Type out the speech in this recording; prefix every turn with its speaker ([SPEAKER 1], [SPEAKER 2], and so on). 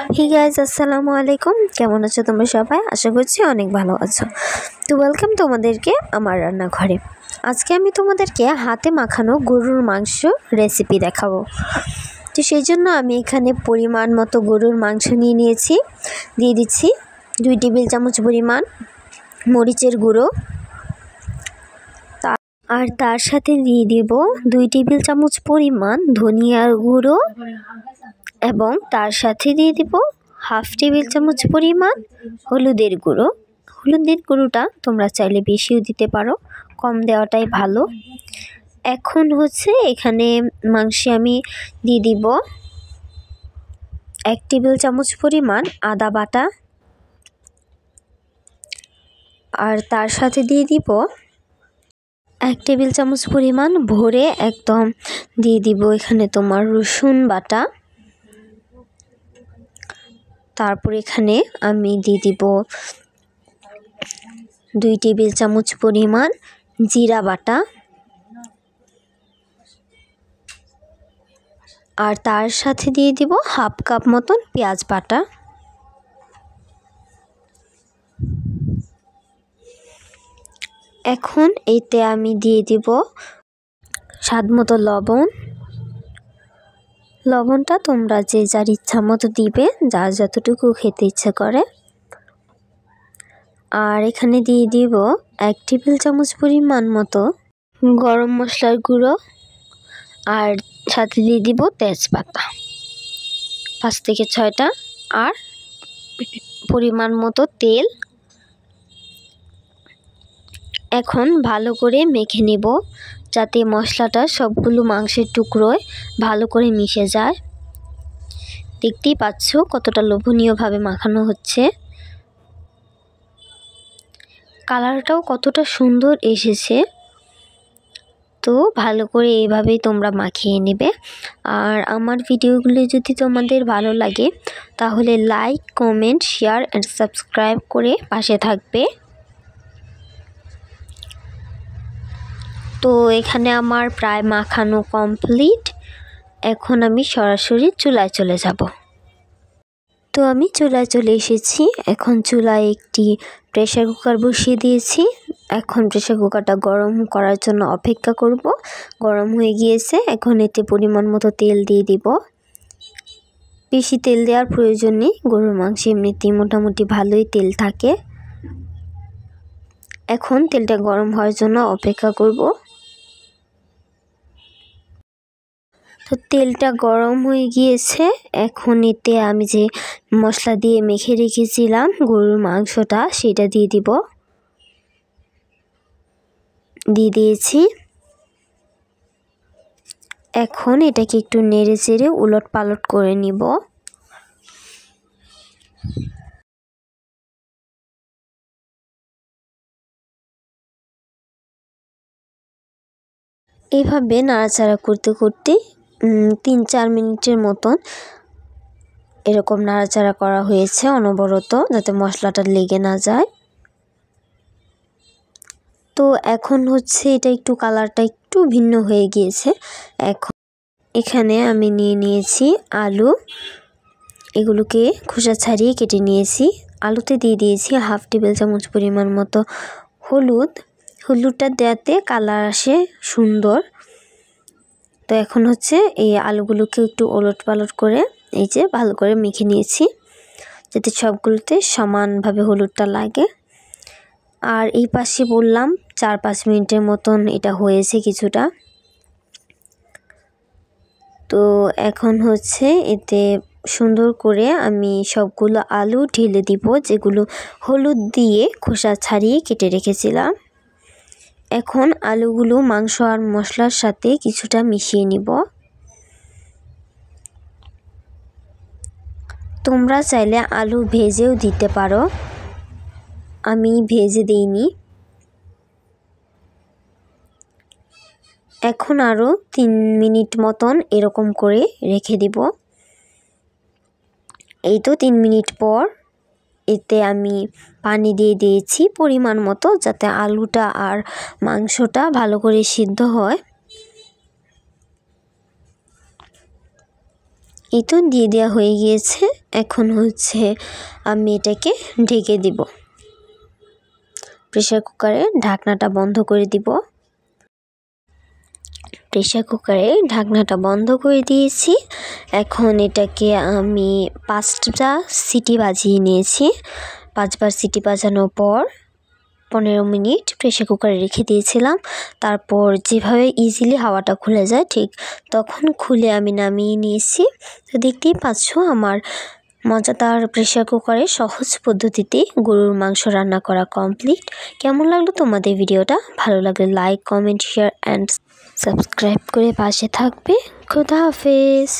[SPEAKER 1] Hey guys, আসসালামু আলাইকুম। কেমন আছো তোমরা সবাই? আশা করছি অনেক ভালো আছো। তো ওয়েলকাম তোমাদেরকে আমার রান্নাঘরে। আজকে আমি তোমাদেরকে হাতে মাখানো গরুর মাংস রেসিপি দেখাবো। তো সেই জন্য আমি এখানে পরিমাণ মতো গরুর মাংস নিয়ে নিয়েছি। দিয়ে দিচ্ছি 2 টেবিল চামচ পরিমাণ মরিচের গুঁড়ো, আর তার সাথে দিয়ে দেব 2 টেবিল চামচ পরিমাণ ধনিয়ার গুঁড়ো, এবং তার সাথে দিয়ে দিব হাফ টেবিল চামচ পরিমাণ হলুদের গুঁড়ো। হলুদের গুঁড়োটা তোমরা চাইলে বেশিও দিতে পারো, কম দেওয়াটাই ভালো। এখন এখানে মাংসে আমি দিয়ে দিব 1 টেবিল চামচ পরিমাণ আদা বাটা, আর তার সাথে দিয়ে দিব 1 টেবিল চামচ পরিমাণ ভরে একদম দিয়ে দিব এখানে তোমার রসুন বাটা। তারপর এখানে আমি দিয়ে দিব 2 টেবিল চামচ পরিমাণ জিরা বাটা, আর তার সাথে দিয়ে দিব হাফ কাপ মতন পেঁয়াজ বাটা। এখন এতে আমি দিয়ে দিব স্বাদ মতো লবণ। লবণটা তোমরা যে যার ইচ্ছা মতো দিবে, যার যতটুকু খেতে ইচ্ছা করে। আর এখানে দিয়ে দিব 1 টেবিল চামচ পরিমাণ মতো গরম মশলার গুঁড়ো, আর সাথে দিয়ে দিব তেজপাতা 5 থেকে 6টা, আর পরিমাণ মতো তেল। এখন ভালো করে মেখে নেব, যাতে মশলাটা সবগুলো মাংসের টুকরোয় ভালো করে মিশে যায়। দেখতেই পাচ্ছ কতটা লোভনীয়ভাবে মাখানো হচ্ছে, কালারটাও কতটা সুন্দর এসেছে। তো ভালো করে এইভাবেই তোমরা মাখিয়ে নেবে। আর আমার ভিডিওগুলো যদি তোমাদের ভালো লাগে তাহলে like, comment, share and subscribe করে পাশে থাকবে। তো এখানে আমার প্রায় মাখানো কমপ্লিট। এখন আমি সরাসরি চুলায় চলে যাব। তো আমি চুলায় চলে এসেছি। এখন চুলায় একটি প্রেসার কুকার বসিয়ে দিয়েছি। এখন প্রেসার কুকারটা গরম করার জন্য অপেক্ষা করব। গরম হয়ে গিয়েছে। এখন এতে পরিমাণ মতো তেল দিয়ে দিব। বেশি তেল দেওয়ার প্রয়োজন নেই, গরুর মাংসে এমনিতেই মোটামুটি ভালোই তেল থাকে। এখন তেলটা গরম হওয়ার জন্য অপেক্ষা করব। তো তেলটা গরম হয়ে গিয়েছে। এখন এতে আমি যে মশলা দিয়ে মেখে রেখেছিলাম গরুর মাংসটা, সেটা দিয়ে দিয়েছি। এখন এটাকে একটু নেড়ে চেড়ে উলট পালট করে নিব। এইভাবে নাড়াচাড়া করতে করতে 3-4 মিনিটের মতন এরকম নাড়াচাড়া করা হয়েছে অনবরত, যাতে মশলাটা লেগে না যায়। তো এখন এটা একটু কালারটা একটু ভিন্ন হয়ে গিয়েছে। এখন এখানে আমি নিয়ে নিয়েছি আলু, এগুলোকে খোসা ছাড়িয়ে কেটে নিয়েছি। আলুতে দিয়ে দিয়েছি হাফ টেবিল চামচ পরিমাণ মতো হলুদটা দেওয়াতে কালার আসে সুন্দর। তো এখন এই আলুগুলোকে একটু ওলট পালট করে এই যে ভালো করে মেখে নিয়েছি, যাতে সবগুলোতে সমানভাবে হলুদটা লাগে। আর এই পাশে বললাম 4-5 মিনিটের মতন এটা হয়েছে কিছুটা। তো এখন এতে সুন্দর করে আমি সবগুলো আলু ঢেলে দিব, যেগুলো হলুদ দিয়ে খোসা ছাড়িয়ে কেটে রেখেছিলাম। এখন আলুগুলো মাংস আর মশলার সাথে কিছুটা মিশিয়ে নিব। তোমরা চাইলে আলু ভেজেও দিতে পারো, আমি ভেজে দিইনি। এখন আরও 3 মিনিট মতন এরকম করে রেখে দিব। এই তো 3 মিনিট পর এতে আমি পানি দিয়ে দিয়েছি পরিমাণ মতো, যাতে আলুটা আর মাংসটা ভালো করে সিদ্ধ হয়। এই তো দিয়ে দেওয়া হয়ে গিয়েছে। এখন হচ্ছে আমি এটাকে ঢেকে দিব। প্রেসার কুকারের ঢাকনাটা বন্ধ করে দিব। প্রেসার কুকারের ঢাকনাটা বন্ধ করে দিয়েছি। এখন এটাকে আমি 5টা সিটি বাজিয়ে নিয়েছি। 5বার সিটি বাজানোর পর 15 মিনিট প্রেসার কুকারে রেখে দিয়েছিলাম। তারপর যেভাবে ইজিলি হাওয়াটা খুলে যায় ঠিক তখন খুলে আমি নামিয়ে নিয়েছি। তো দেখতেই পাচ্ছ আমার মজাদার প্রেসার কুকারে সহজ পদ্ধতিতে গরুর মাংস রান্না করা কমপ্লিট। কেমন লাগলো তোমাদের ভিডিওটা? ভালো লাগলে like, comment, share and subscribe করে পাশে থাকবে। খোদা হাফেজ।